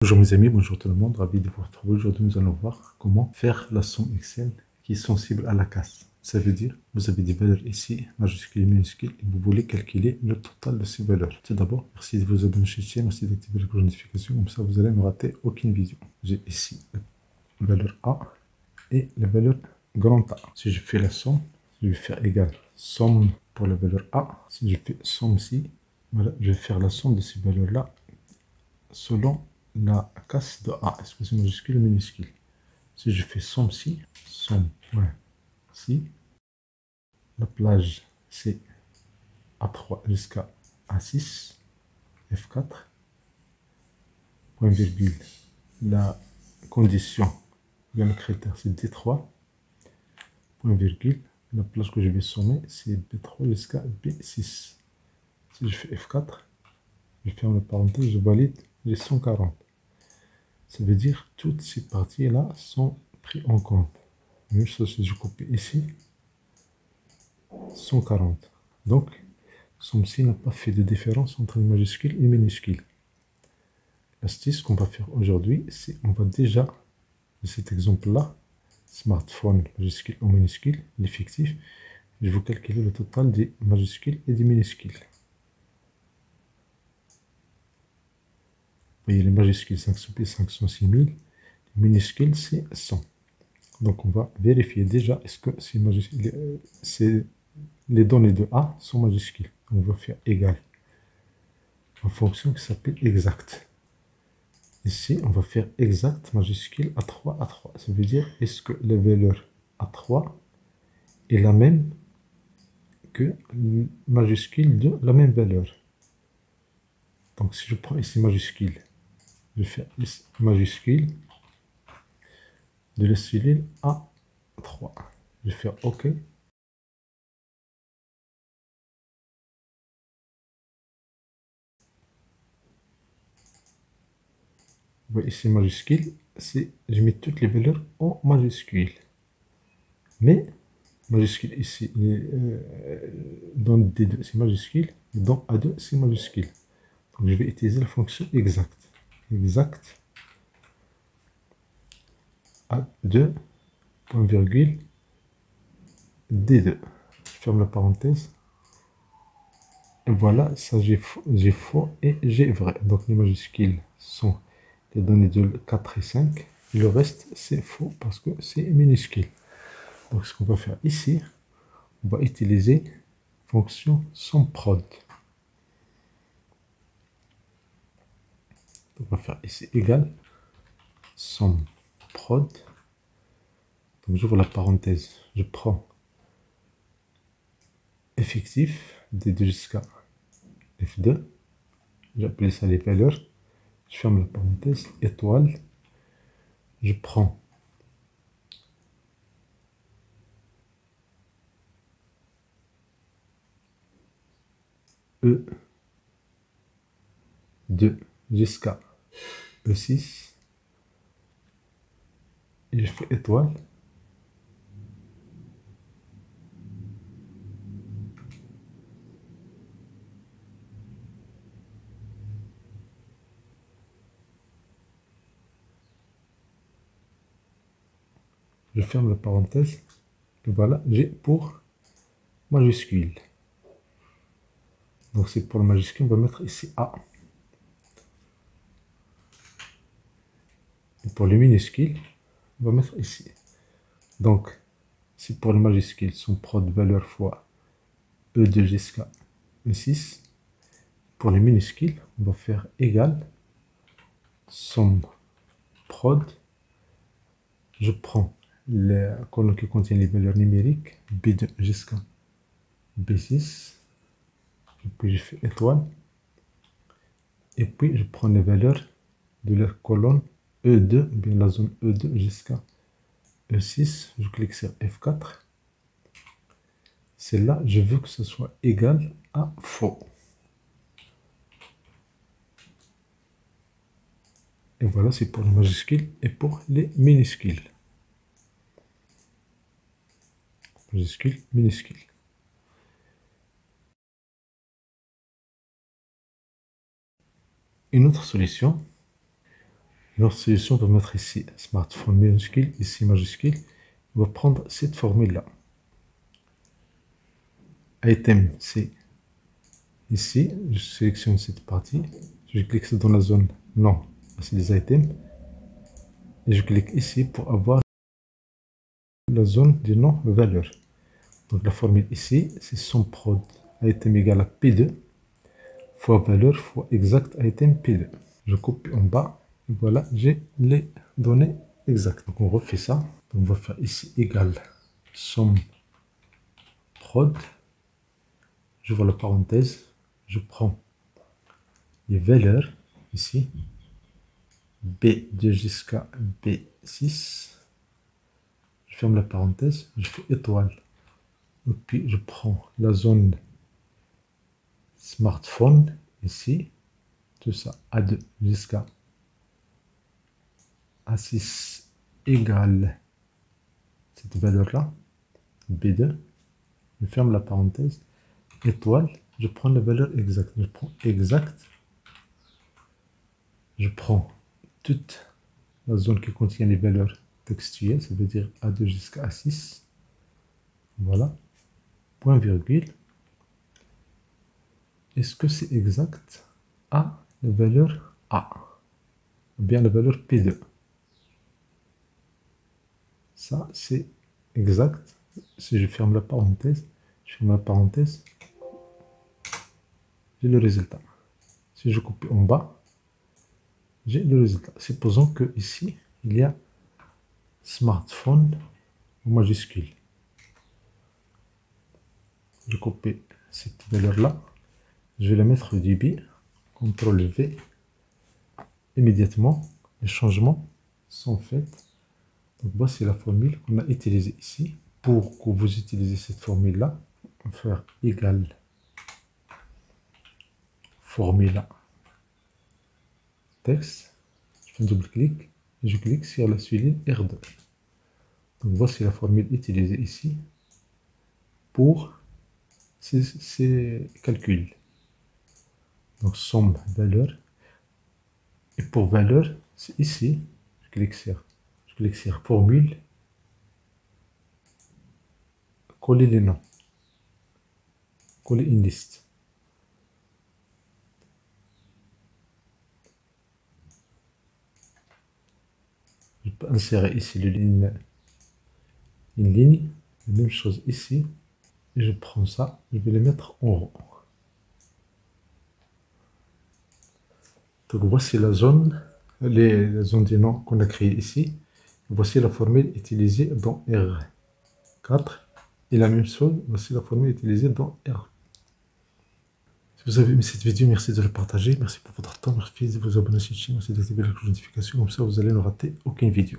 Bonjour mes amis, bonjour tout le monde, ravi de vous retrouver. Aujourd'hui nous allons voir comment faire la somme Excel qui est sensible à la casse. Ça veut dire, vous avez des valeurs ici, majuscules et minuscules, et vous voulez calculer le total de ces valeurs. Tout d'abord, merci de vous abonner à la chaîne, merci d'activer la cloche de notification, comme ça vous allez ne rater aucune vidéo. J'ai ici la valeur A et la valeur grand A. Si je fais la somme, je vais faire égal somme pour la valeur A. Si je fais somme ici, voilà, je vais faire la somme de ces valeurs-là selon la casse de A. Est-ce que c'est majuscule ou minuscule? Si je fais somme ci, somme, ouais, si, la plage c'est A3 jusqu'à A6, F4, point virgule, la condition, bien le critère c'est D3, point virgule, la plage que je vais sommer c'est B3 jusqu'à B6. Si je fais F4, je ferme la parenthèse, je valide, j'ai 140. Ça veut dire que toutes ces parties-là sont prises en compte. Même chose si je copie ici, 140. Donc, somme-ci n'a pas fait de différence entre les majuscules et les minuscules. L'astuce qu'on va faire aujourd'hui, c'est on va déjà, de cet exemple-là, smartphone, majuscule ou minuscule, l'effectif, je vais calculer le total des majuscules et des minuscules. Vous voyez, les majuscules 500 000, 506 000, les minuscules c'est 100. Donc on va vérifier déjà est-ce que les données de A sont majuscules. On va faire égal en fonction qui s'appelle exact. Ici, on va faire exact majuscule A3, A3. Ça veut dire est-ce que la valeur A3 est la même que majuscule de la même valeur. Donc si je prends ici majuscule, je vais faire ici majuscule de la cellule A3. Je vais faire OK. Vous voyez ici majuscule, je mets toutes les valeurs en majuscule. Mais majuscule ici, dans D2 c'est majuscule, et dans A2 c'est majuscule. Donc je vais utiliser la fonction exact. Exact A2, point virgule, D2. Je ferme la parenthèse. Et voilà, ça j'ai faux et j'ai vrai. Donc les majuscules sont les données de 4 et 5. Et le reste c'est faux parce que c'est minuscule. Donc ce qu'on va faire ici, on va utiliser fonction SOMPROD. On va faire ici égal SOMPROD. Donc j'ouvre la parenthèse, je prends effectif D2 jusqu'à F2. J'appelle ça les valeurs. Je ferme la parenthèse, étoile. Je prends E2 jusqu'à E6. Et je fais étoile. Je ferme la parenthèse. Et voilà, j'ai pour majuscule. Donc c'est pour le majuscule, on va mettre ici A. Et pour les minuscules, on va mettre ici. Donc, si pour le majuscule, son prod valeur fois E2 jusqu'à E6, pour les minuscules, on va faire égal somme prod. Je prends la colonne qui contient les valeurs numériques, B2 jusqu'à B6. Et puis je fais étoile. Et puis je prends les valeurs de la colonne E2, bien la zone E2 jusqu'à E6. Je clique sur F4. Celle-là, je veux que ce soit égal à faux. Et voilà, c'est pour les majuscules et pour les minuscules. Majuscules, minuscules. Une autre solution, Notre solution va mettre ici smartphone minuscule, ici majuscule. On va prendre cette formule-là. Item, c'est ici. Je sélectionne cette partie. Je clique dans la zone non, c'est les items. Et je clique ici pour avoir la zone du nom valeur. Donc la formule ici, c'est somme prod item égale à P2 fois valeur fois exact item P2. Je copie en bas. Et voilà, j'ai les données exactes. Donc on refait ça. Donc on va faire ici égale somme prod. J'ouvre la parenthèse. Je prends les valeurs ici. B2 jusqu'à B6. Je ferme la parenthèse. Je fais étoile. Et puis je prends la zone smartphone ici. Tout ça A2 jusqu'à A6 égale cette valeur-là, B2. Je ferme la parenthèse, étoile, je prends la valeur exacte. Je prends exact, je prends toute la zone qui contient les valeurs textuelles, ça veut dire A2 jusqu'à A6. Voilà, point virgule. Est-ce que c'est exact à la valeur A, ou bien la valeur P2? Ça, c'est exact. Si je ferme la parenthèse, j'ai le résultat. Si je copie en bas, j'ai le résultat. Supposons que ici, il y a smartphone en majuscule. Je copie cette valeur-là. Je vais la mettre au début. CTRL V. Immédiatement, les changements sont faits. Donc voici la formule qu'on a utilisée ici. Pour que vous utilisez cette formule-là, on va faire égal formula texte. Je fais un double-clic et je clique sur la souligne R2. Donc voici la formule utilisée ici pour ces calculs. Donc somme valeur. Et pour valeur, c'est ici. Je clique sur formule. Coller les noms. Coller une liste. Je peux insérer ici une ligne. La même chose ici. Et je prends ça. Je vais les mettre en haut. Donc voici la zone. Les zones des noms qu'on a créées ici. Voici la formule utilisée dans R4. Et la même chose, voici la formule utilisée dans R. Si vous avez aimé cette vidéo, merci de la partager. Merci pour votre temps. Merci de vous abonner à cette chaîne. Merci d'activer la cloche de notification. Comme ça, vous allez ne rater aucune vidéo.